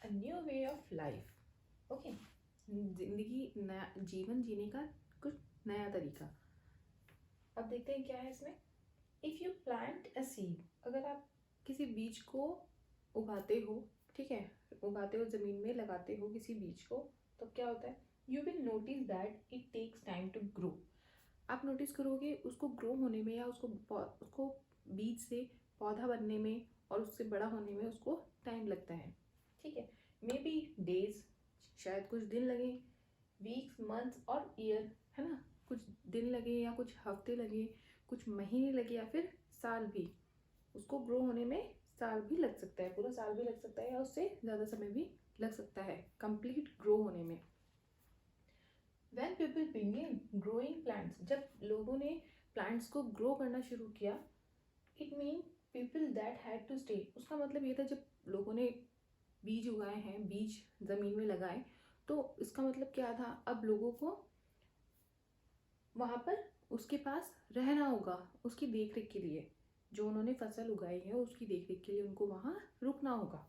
A new way of life. Okay, जिंदगी नया जीवन जीने का कुछ नया तरीका। अब देखते हैं क्या है इसमें। If you plant a seed, अगर आप किसी बीज को उगाते हो, ठीक है, उगाते हो, ज़मीन में लगाते हो किसी बीज को, तो क्या होता है, you will notice that it takes time to grow. आप नोटिस करोगे उसको ग्रो होने में, या उसको बीज से पौधा बनने में और उससे बड़ा होने में उसको टाइम लगता है, ठीक है। मे बी डेज, शायद कुछ दिन लगे, वीक्स, मंथ्स और ईयर, है ना, कुछ दिन लगे या कुछ हफ्ते लगे, कुछ महीने लगे, या फिर साल भी। उसको ग्रो होने में साल भी लग सकता है, पूरा साल भी लग सकता है, या उससे ज़्यादा समय भी लग सकता है कंप्लीट ग्रो होने में। When people begin growing plants, जब लोगों ने प्लांट्स को ग्रो करना शुरू किया, it mean people that had to stay. उसका मतलब ये था, जब लोगों ने बीज उगाए हैं, बीज ज़मीन में लगाए, तो इसका मतलब क्या था, अब लोगों को वहाँ पर उसके पास रहना होगा, उसकी देख रेख के लिए। जो उन्होंने फसल उगाई है उसकी देख रेख के लिए उनको वहाँ रुकना होगा।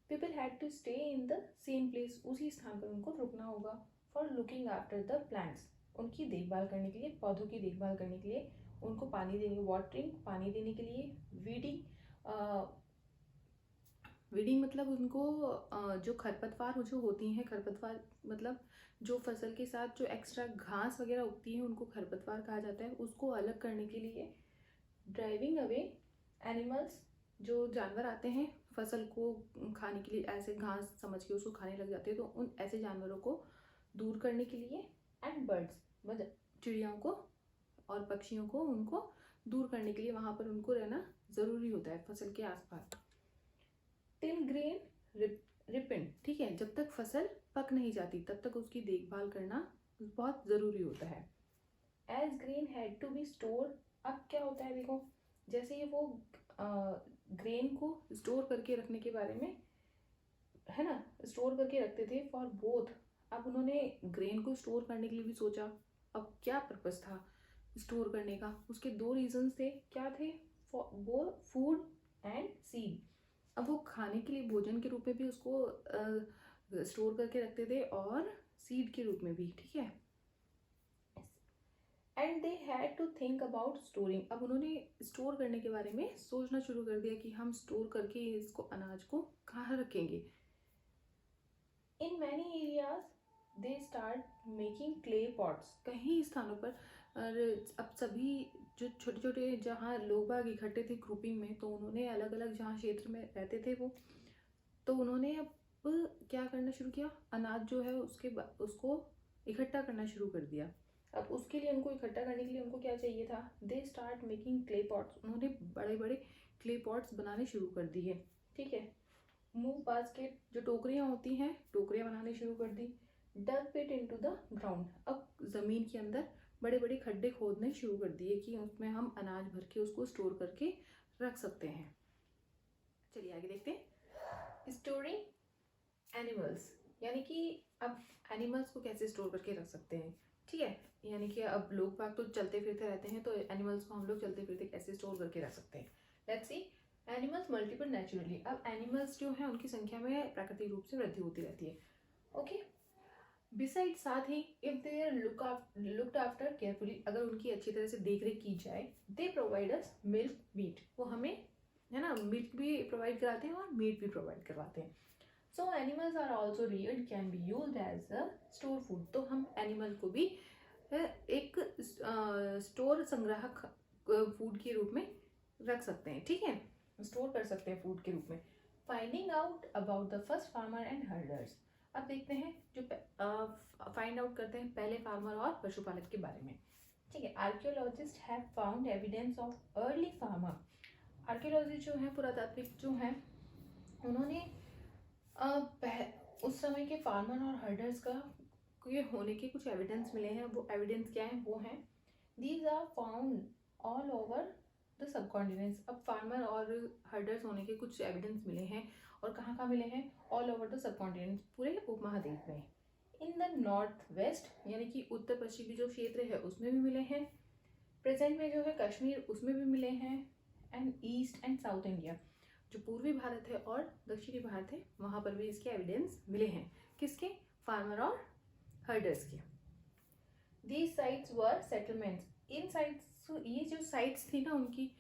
People had to stay in the same place, उसी स्थान पर उनको रुकना होगा। For looking after the plants, उनकी देखभाल करने के लिए, पौधों की देखभाल करने के लिए, उनको पानी देने, वाटरिंग, पानी देने के लिए, वीडिंग। वीडिंग मतलब उनको जो खरपतवार जो होती हैं, खरपतवार मतलब जो फसल के साथ जो एक्स्ट्रा घास वगैरह उगती है उनको खरपतवार कहा जाता है, उसको अलग करने के लिए। ड्राइविंग अवे एनिमल्स, जो जानवर आते हैं फसल को खाने के लिए, ऐसे घास समझ के उसको खाने लग जाते हैं, तो उन ऐसे जानवरों को दूर करने के लिए। एंड बर्ड्स, मतलब चिड़ियों को और पक्षियों को, उनको दूर करने के लिए वहाँ पर उनको रहना ज़रूरी होता है फसल के आसपास। टिल ग्रेन रिपेंड, ठीक है, जब तक फसल पक नहीं जाती तब तक उसकी देखभाल करना बहुत ज़रूरी होता है। As grain had to be store, अब क्या होता है देखो, जैसे ये वो ग्रेन को स्टोर करके रखने के बारे में, है ना, स्टोर करके रखते थे फॉर बोथ। अब उन्होंने ग्रेन को स्टोर करने के लिए भी सोचा। अब क्या पर्पस था स्टोर करने का, उसके दो रीजंस थे, क्या थे, वो फूड एंड सीड। अब वो खाने के लिए, भोजन के रूप में भी उसको स्टोर करके रखते थे, और सीड के रूप में भी, ठीक है। And they had to think about storing, अब उन्होंने स्टोर करने के बारे में सोचना शुरू कर दिया कि हम स्टोर करके इसको, अनाज को कहाँ रखेंगे। In many areas they start making clay pots, कई स्थानों पर अब सभी जो छोटे छोटे जहाँ लोग बाग इकट्ठे थे ग्रुपिंग में, तो उन्होंने अलग अलग जहाँ क्षेत्र में रहते थे वो, तो उन्होंने अब क्या करना शुरू किया, अनाज जो है उसको इकट्ठा करना शुरू कर दिया। अब उसके लिए, उनको इकट्ठा करने के लिए उनको क्या चाहिए था, they start making clay pots, उन्होंने बड़े बड़े क्ले पॉट्स बनाने शुरू कर दिए, ठीक है। मूव बास्केट, जो टोकरियाँ होती हैं, टोकरियाँ बनाने शुरू कर दी। डग पिट इनटू द ग्राउंड, अब ज़मीन के अंदर बड़े बड़े खड्डे खोदने शुरू कर दिए कि उसमें हम अनाज भर के उसको स्टोर करके रख सकते हैं। चलिए आगे देखते हैं। स्टोरिंग एनिमल्स, यानी कि अब एनिमल्स को कैसे स्टोर करके रख सकते हैं, ठीक है। यानी कि अब लोग बाग तो चलते फिरते रहते हैं, तो एनिमल्स को हम लोग चलते फिरते कैसे स्टोर करके रख सकते हैं। Let's see. Animals multiple naturally, अब एनिमल्स जो है उनकी संख्या में प्राकृतिक रूप से वृद्धि होती रहती है, ओके। बिसाइड, साथ ही, if they are looked after carefully, अगर उनकी अच्छी तरह से देख रेख की जाए, they provide us milk, meat, वो हमें, है ना, मिल्क भी प्रोवाइड कराते हैं और मीट भी प्रोवाइड करवाते हैं। So animals are also reared, can be use as a store food, तो हम एनिमल को भी एक स्टोर, संग्राहक फूड के रूप में रख सकते हैं, ठीक है, स्टोर कर सकते हैं फूड के रूप में। Finding out about the first farmer and herders, अब देखते हैं जो फाइंड आउट करते हैं पहले फार्मर और पशुपालक के बारे में, ठीक है। Archaeologist have found evidence of early farmer, archaeologist जो है, पुरातात्विक जो हैं, उन्होंने उस समय के फार्मर और हर्डर्स का ये होने के कुछ एविडेंस मिले हैं। वो एविडेंस क्या है, वो हैं, these are found all over the subcontinents, अब फार्मर और हर्डर्स होने के कुछ एविडेंस मिले हैं, और कहाँ कहाँ मिले हैं, ऑल ओवर द सबकॉन्टिनेंट्स, पूरे उपमहाद्वीप में। इन द नॉर्थ वेस्ट, यानी कि उत्तर पश्चिमी जो क्षेत्र है उसमें भी मिले हैं। प्रेजेंट में जो है कश्मीर, उसमें भी मिले हैं। And east and south India, जो पूर्वी भारत है और दक्षिणी भारत है वहाँ पर भी इसके एविडेंस मिले हैं। किसके? फार्मर और हर्डर्स के। These sites were settlements. In sites, ये जो साइट्स थी ना उनकी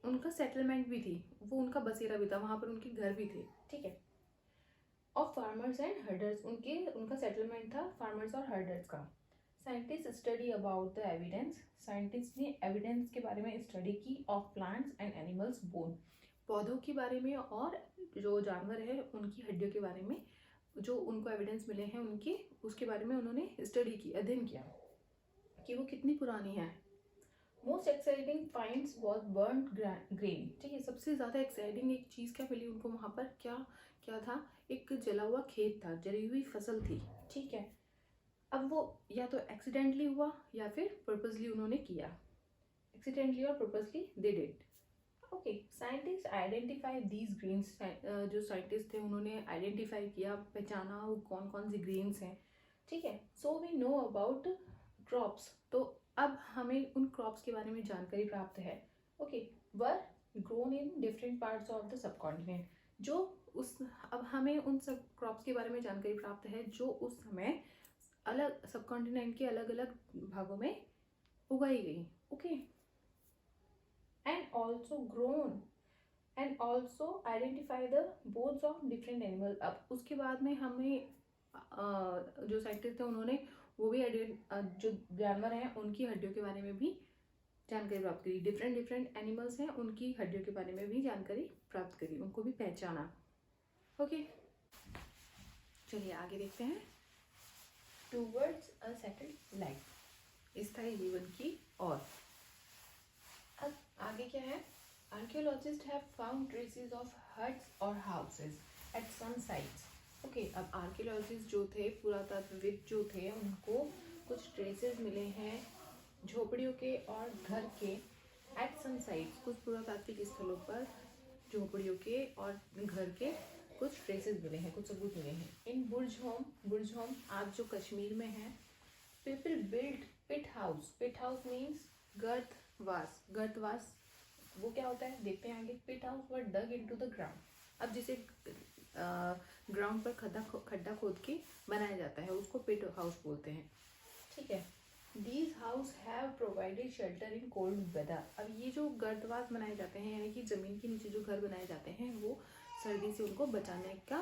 उनका सेटलमेंट भी थी, वो उनका बसेरा भी था, वहाँ पर उनके घर भी थे, ठीक है। ऑफ फार्मर्स एंड हर्डर्स, उनका सेटलमेंट था फार्मर्स और हर्डर्स का। Scientist study about the evidence, scientist ने एविडेंस के बारे में स्टडी की of plants and animals bone, पौधों के बारे में और जो जानवर है उनकी हड्डियों के बारे में, जो उनको एविडेंस मिले हैं उनके, उसके बारे में उन्होंने स्टडी की, अध्ययन किया कि वो कितनी पुरानी है। Most exciting finds was burned grain, ठीक है। सबसे ज़्यादा एक्साइटिंग एक चीज़ क्या मिली उनको वहाँ पर, क्या क्या था? एक जला हुआ खेत था, जली हुई फसल थी, ठीक है। अब वो या तो एक्सीडेंटली हुआ या फिर पर्पसली उन्होंने किया, एक्सीडेंटली और purposely they did. Okay, scientist identify these grains, जो साइंटिस्ट थे उन्होंने आइडेंटिफाई किया, पहचाना वो कौन कौन सी ग्रेन्स हैं, ठीक है। So we know about crops, तो अब हमें उन क्रॉप्स के बारे में जानकारी प्राप्त है। Okay, were grown in different parts of the subcontinent, जो उस, अब हमें उन सब क्रॉप्स के बारे में जानकारी प्राप्त है जो उस समय अलग सबकॉन्टिनेंट के अलग अलग भागों में उगाई गई। Okay, and also grown and also identify the bones of different animal. अब उसके बाद में हमें जो साइंटिस्ट थे उन्होंने वो भी जो जानवर हैं उनकी हड्डियों के बारे में भी जानकारी प्राप्त करी, डिफरेंट डिफरेंट एनिमल्स हैं उनकी हड्डियों के बारे में भी जानकारी प्राप्त करी, उनको भी पहचाना। ओके, चलिए आगे देखते हैं। टूवर्ड्स अ सेटल्ड लाइफ, स्थायी जीवन की ओर। अब आगे क्या है? Archaeologist have found traces of huts और houses at some sites. Okay, अब आर्कियोलॉजिस्ट जो थे, पुरातत्वविद जो थे, उनको कुछ ट्रेसेस मिले हैं झोपड़ियों के और घर के, एट सम साइट्स, कुछ पुरातात्विक स्थलों पर झोपड़ियों के और घर के कुछ ट्रेसेस मिले हैं, कुछ सबूत मिले हैं। इन बुर्जहोम आज जो कश्मीर में है, people build pit house, pit house means गर्तवास, वो क्या होता है देखते हैं आगे। Pit house were dug into the ground, अब जिसे ग्राउंड पर खड्डा खोद के बनाया जाता है उसको पिट हाउस बोलते हैं, ठीक है। These house have provided shelter in cold weather, अब ये जो गर्तवास बनाए जाते हैं यानी कि जमीन के नीचे जो घर बनाए जाते हैं वो सर्दी से उनको बचाने का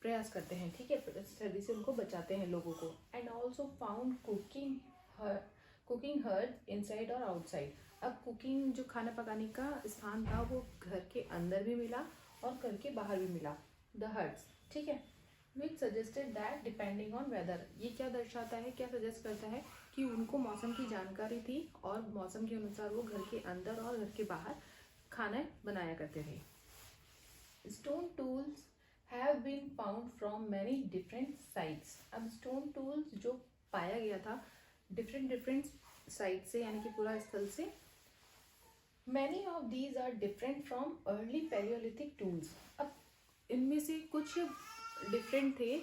प्रयास करते हैं, ठीक है, सर्दी से उनको बचाते हैं लोगों को। And also found cooking heard inside और आउटसाइड, अब कुकिंग जो खाना पकाने का स्थान था वो घर के अंदर भी मिला और घर के बाहर भी मिला, द हट्स, ठीक है। Which suggested that depending on weather, ये क्या दर्शाता है, क्या सजेस्ट करता है कि उनको मौसम की जानकारी थी और मौसम के अनुसार वो घर के अंदर और घर के बाहर खाना बनाया करते थे। Stone tools have been found from many different sites, अब स्टोन टूल्स जो पाया गया था डिफरेंट साइट से यानी कि पूरा स्थल से। Many of these are different from early palaeolithic tools, अब इनमें से कुछ डिफरेंट थे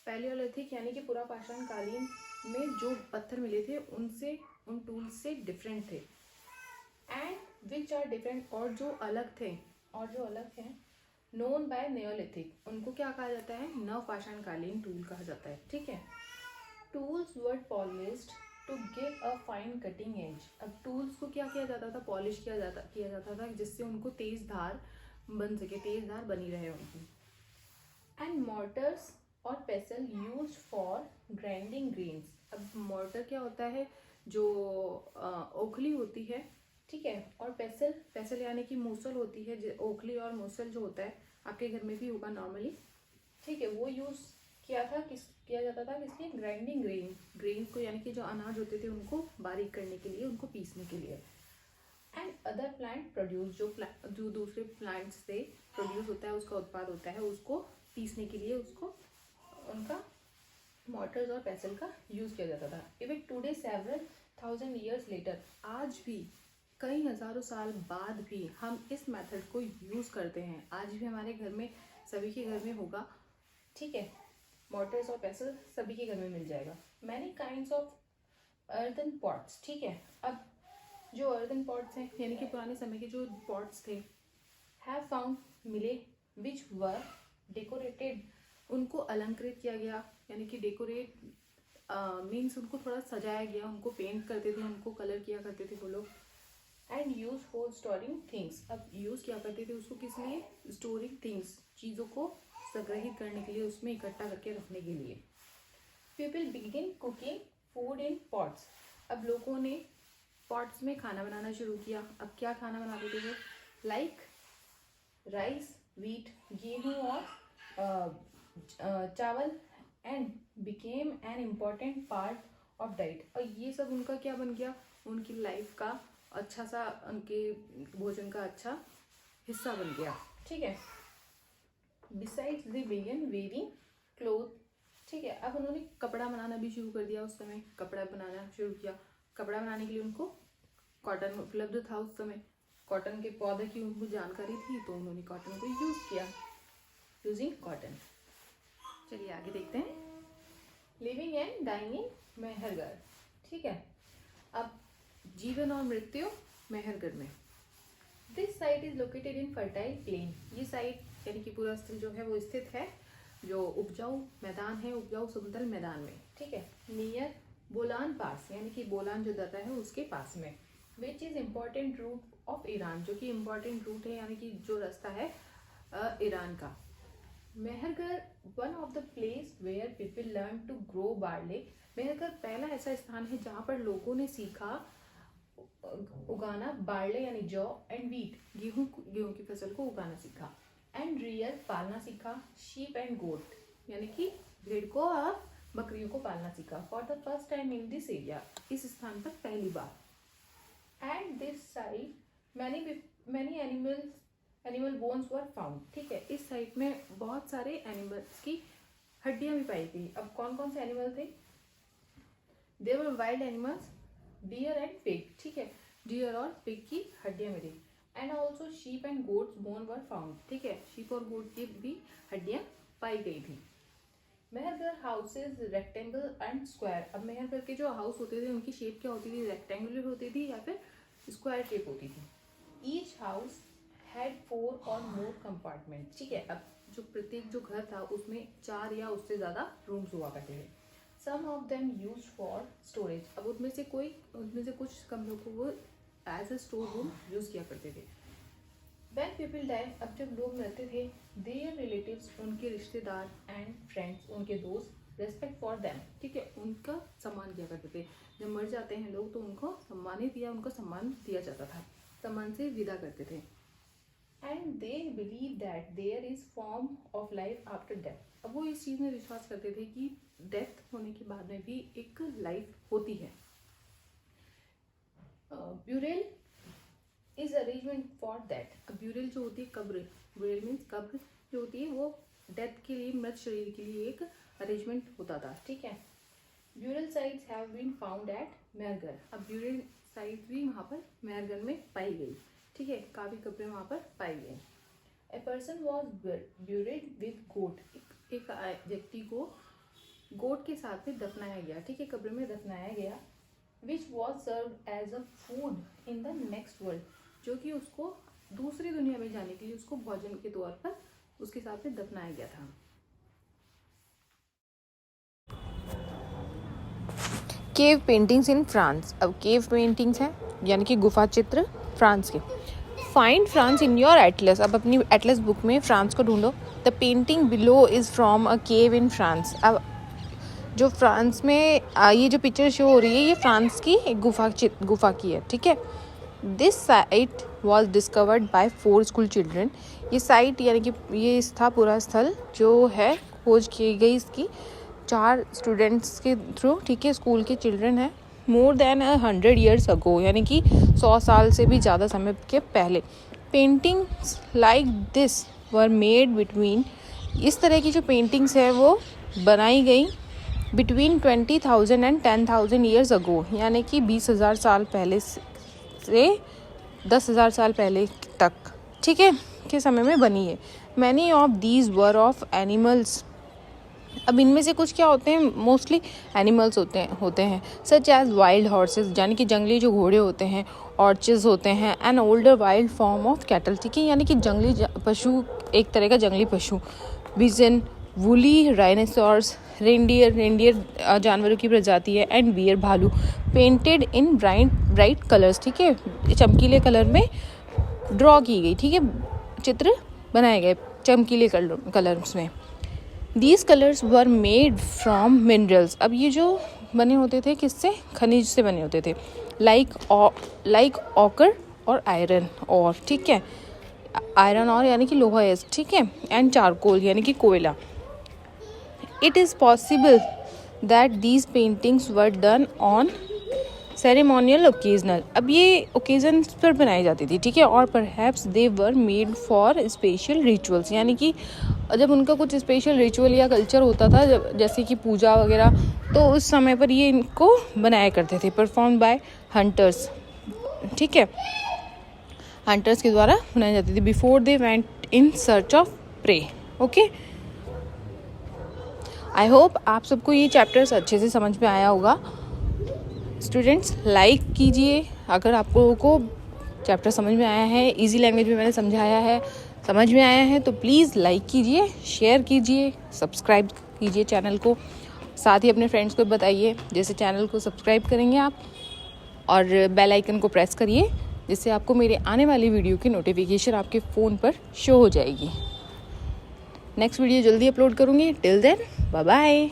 पैलियोलिथिक यानी कि पूरा पाषाण कालीन में जो पत्थर मिले थे उनसे, उन टूल्स से डिफरेंट थे। एंड विच आर डिफरेंट, और जो अलग हैं नोन बाय नियोलिथिक, उनको क्या कहा जाता है? नव पाषाण कालीन टूल कहा जाता है, ठीक है। Tools were polished to give a fine cutting edge, अब टूल्स को क्या किया जाता था? पॉलिश किया जाता था जिससे उनको तेज धार बन सके, तेज धार बनी रहे उनकी। एंड मोर्टर्स और पेसल यूज फॉर ग्राइंडिंग ग्रेन्स, अब मोर्टर क्या होता है? जो ओखली होती है, ठीक है, और पेसल यानी कि मूसल होती है, ओखली और मूसल जो होता है आपके घर में भी होगा नॉर्मली, ठीक है, वो यूज किया जाता था किसके? ग्राइंडिंग ग्रेन को, यानी कि जो अनाज होते थे उनको बारीक करने के लिए, उनको पीसने के लिए। एंड अदर प्लांट प्रोड्यूस, जो दूसरे प्लांट्स से प्रोड्यूस होता है, उसका उत्पाद होता है, उसको पीसने के लिए उसको उनका मोटर्स और पेसल का यूज किया जाता था। Even today several thousand years later, आज भी कई हजारों साल बाद भी हम इस मेथड को यूज करते हैं, आज भी हमारे घर में, सभी के घर में होगा, ठीक है, मोटर्स और पेसल सभी के घर में मिल जाएगा। Many kinds of earthen pots, ठीक है। अब जो अर्दन पॉट्स हैं यानी कि पुराने समय के जो पॉट्स थे हैव फाउंड मिले, विच वर डेकोरेटेड, उनको अलंकृत किया गया, यानी कि डेकोरेट मीन्स उनको थोड़ा सजाया गया, उनको पेंट करते थे, उनको कलर किया करते थे वो लोग। And use for storing things, अब यूज़ किया करते थे उसको किस लिए, स्टोरिंग थिंग्स, चीज़ों को संग्रहित करने के लिए, उसमें इकट्ठा करके रखने के लिए। People begin cooking food in pots, अब लोगों ने पॉट्स में खाना बनाना शुरू किया। अब क्या खाना बनाते थे वो, लाइक राइस, वीट, गेहूँ और चावल, and became an important part of diet, और ये सब उनका क्या बन गया, उनकी लाइफ का अच्छा सा, उनके भोजन का अच्छा हिस्सा बन गया। ठीक है। बिसाइड्स दे बिगन वेयरिंग क्लोथ, ठीक है। अब उन्होंने कपड़ा बनाना भी शुरू कर दिया, उस समय कपड़ा बनाना शुरू किया। कपड़ा बनाने के लिए उनको कॉटन उपलब्ध था उस समय, कॉटन के पौधे की उनको जानकारी थी, तो उन्होंने कॉटन को यूज़ किया, यूजिंग कॉटन। चलिए आगे देखते हैं। Living and dying in Mehrgarh, ठीक है। अब जीवन और मृत्यु मेहरगढ़ में। This site is located in fertile plain, ये साइट यानी कि पूरा स्थल जो है वो स्थित है जो उपजाऊ मैदान है, उपजाऊ समतल मैदान में, ठीक है। नियर बोलान पास, यानी कि बोलान जो दर्रा है उसके पास में। Which is important route of Iran, जो कि इम्पॉर्टेंट रूट है, यानी कि जो रास्ता है ईरान का। Mehrgarh one of the place where people learn to grow barley, Mehrgarh पहला ऐसा स्थान है जहाँ पर लोगों ने सीखा उगाना बार्ले यानी जौ, एंड वीट गेहूं की फसल को उगाना सीखा, एंड रियर पालना सीखा, शीप एंड गोट यानी कि भेड़ को और बकरियों को पालना सीखा। For the first time in this area, इस स्थान पर पहली बार। And this site many animal bones were found, ठीक है। इस साइट में बहुत सारे एनिमल्स की हड्डियां भी पाई गई। अब कौन कौन से एनिमल थे, there were wild animals, deer and pig, ठीक है। डियर और पिग की हड्डियां मिली। And also sheep and goats bone were found, ठीक है। शीप और गोट की भी हड्डियां पाई गई थी। Mehrgarh houses rectangle and square, अब मेहरगढ़ के जो हाउस होते थे उनकी शेप क्या होती थी, रेक्टेंगुलर होती थी या फिर स्क्वायर शेप होती थी। ईच हाउस हैड 4 और मोर कंपार्टमेंट, ठीक है। अब जो प्रत्येक जो घर था उसमें 4 या उससे ज्यादा रूम्स हुआ करते थे। Some of them use for storage, अब उनमें से कुछ कमरों को वो as a store room use किया करते थे। When people die, अब जब लोग मरते थे, their relatives उनके रिश्तेदार एंड फ्रेंड्स उनके दोस्त रेस्पेक्ट फॉर देम, ठीक है, उनका सम्मान किया करते थे। जब मर जाते हैं लोग तो उनको सम्मानित या उनको सम्मान दिया जाता था, सम्मान से विदा करते थे। And they believe that there is form of life after death, अब वो इस चीज़ में विश्वास करते थे कि डेथ होने के बाद में भी एक लाइफ होती है। Burrell is arrangement for that, अब ब्यूरेल जो होती है कब्र, ब्यूरेल मीन्स कब्र जो होती है वो डेथ के लिए, मृत शरीर के लिए एक अरेंजमेंट होता था, ठीक है। Burial sites have been found at Mehrgarh, अब ब्यूरेल साइट भी वहाँ पर मेहरगढ़ में पाई गई, ठीक है। काफ़ी कब्रें वहाँ पर पाई गई। ए पर्सन वॉज ब्यूरेड विद गोट, एक व्यक्ति को गोट के साथ में दफनाया गया, ठीक है, कब्र में दफनाया गया। Which was served as a food in the next world, जो कि उसको दूसरी दुनिया में जाने के लिए उसको भोजन के तौर पर उसके साथ में दफनाया गया था। केव पेंटिंग्स इन फ्रांस, अब केव पेंटिंग्स हैं यानी कि गुफा चित्र फ्रांस के। Find France in your Atlas, अब अपनी एटलस बुक में फ्रांस को ढूंढो। The painting below is from a cave in France, अब जो फ्रांस में ये जो पिक्चर शो हो रही है ये फ्रांस की एक गुफा की है, ठीक है। This site was discovered by 4 school children, ये साइट यानी कि ये था पूरा स्थल जो है खोज की गई इसकी 4 स्टूडेंट्स के थ्रू, ठीक है, स्कूल के चिल्ड्रन हैं। मोर देन 100 years अगो, यानी कि 100 साल से भी ज़्यादा समय के पहले। Paintings like this were made between, इस तरह की जो पेंटिंग्स है वो बनाई गई बिटवीन 20,000 एंड 10,000 years अगो, यानी कि 20,000 साल पहले से 10,000 साल पहले तक, ठीक है, के समय में बनी है। Many of these were of animals अब इनमें से कुछ क्या होते हैं, मोस्टली एनिमल्स होते हैं सच एज वाइल्ड हॉर्सेस यानी कि जंगली जो घोड़े होते हैं, ऑर्चेस होते हैं, an older wild form of cattle, ठीक है, यानी कि जंगली पशु, एक तरह का जंगली पशु, बिजन, वुली राइनोसॉर्स, रेंडियर जानवरों की प्रजाति है, एंड बियर भालू, पेंटेड इन ब्राइट कलर्स, ठीक है, चमकीले कलर में ड्रॉ की गई, ठीक है, चित्र बनाए गए चमकीले कलर्स में। These colors were made from minerals। अब ये जो बने होते थे किससे, खनिज से बने होते थे, लाइक ऑकर और आयरन और, ठीक है, आयरन और यानी कि लोहा, ठीक है, एंड चारकोल यानी कि कोयला। It is possible that these paintings were done on ceremonial occasional. अब ये ओकेजन पर बनाई जाती थी, ठीक है, और perhaps they were made for special rituals, यानी कि जब उनका कुछ स्पेशल रिचुअल या कल्चर होता था, जैसे कि पूजा वगैरह, तो उस समय पर ये इनको बनाया करते थे, परफॉर्म बाय हंटर्स, ठीक है, हंटर्स के द्वारा बनाई जाती थी, before they went in search of prey. Okay, I hope आप सबको ये चैप्टर्स अच्छे से समझ में आया होगा। स्टूडेंट्स लाइक कीजिए अगर आप लोगों को चैप्टर समझ में आया है, इजी लैंग्वेज में मैंने समझाया है, समझ में आया है, तो प्लीज़ लाइक कीजिए, शेयर कीजिए, सब्सक्राइब कीजिए चैनल को, साथ ही अपने फ्रेंड्स को बताइए, जैसे चैनल को सब्सक्राइब करेंगे आप, और बेल आइकन को प्रेस करिए, जिससे आपको मेरे आने वाली वीडियो की नोटिफिकेशन आपके फ़ोन पर शो हो जाएगी। नेक्स्ट वीडियो जल्दी अपलोड करूँगी। Till then bye bye.